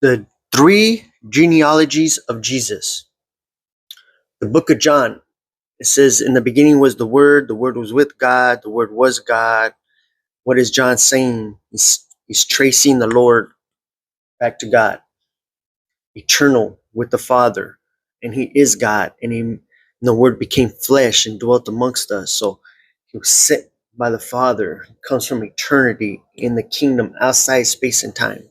The three genealogies of Jesus. The book of John, it says, in the beginning was the Word was with God, the Word was God. What is John saying? He's tracing the Lord back to God, eternal with the Father, and He is God, and the Word became flesh and dwelt amongst us. So He was sent by the Father, comes from eternity in the kingdom outside space and time.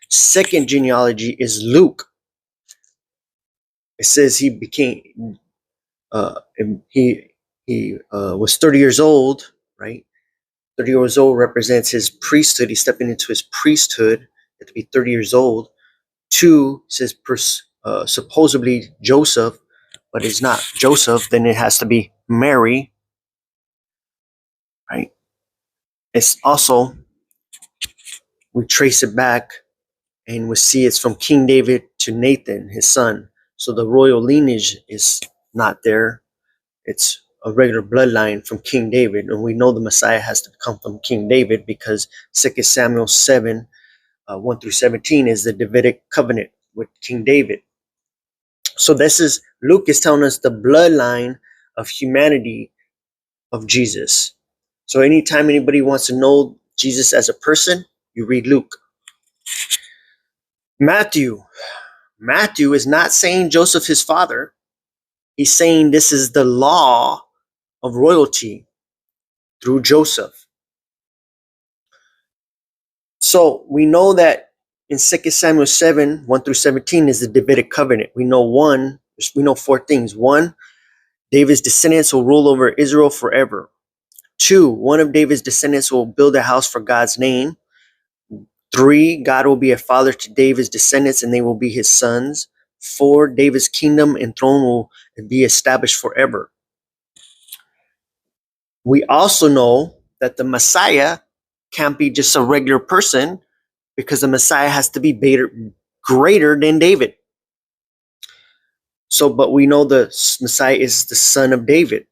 Second genealogy is Luke. It says he became he was 30 years old, right? 30 years old represents his priesthood. He's stepping into his priesthood. He had to be 30 years old. Two says supposedly Joseph, but it's not Joseph. Then it has to be Mary, right? It's also, we trace it back and we see it's from King David to Nathan, his son. So the royal lineage is not there. It's a regular bloodline from King David, and we know the Messiah has to come from King David because 2 Samuel 7, 1 through 17 is the Davidic covenant with King David. So Luke is telling us the bloodline of humanity of Jesus. So anytime anybody wants to know Jesus as a person, you read Luke. Matthew is not saying Joseph his father. He's saying this is the law of royalty through Joseph. So we know that in 2 Samuel 7, 1 through 17 is the Davidic covenant. We know four things. One, David's descendants will rule over Israel forever. Two, one of David's descendants will build a house for God's name. Three, God will be a father to David's descendants and they will be his sons. Four, David's kingdom and throne will be established forever. We also know that the Messiah can't be just a regular person because the Messiah has to be greater than David. So, but we know the Messiah is the son of David.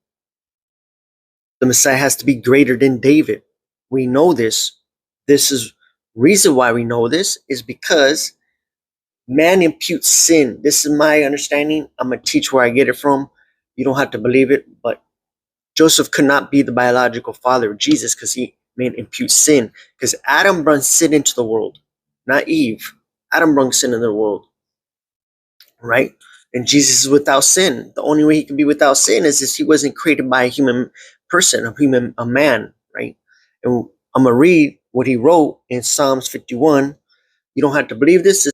The Messiah has to be greater than David. We know this. This is reason why we know this is because man imputes sin. This is my understanding. I'm going to teach where I get it from. You don't have to believe it, but Joseph could not be the biological father of Jesus because he impute sin. Because Adam brought sin into the world, not Eve. Adam brought sin into the world, right? And Jesus is without sin. The only way he can be without sin is he wasn't created by a human person, a man, right? And I'm going to read what he wrote in Psalms 51. You don't have to believe this.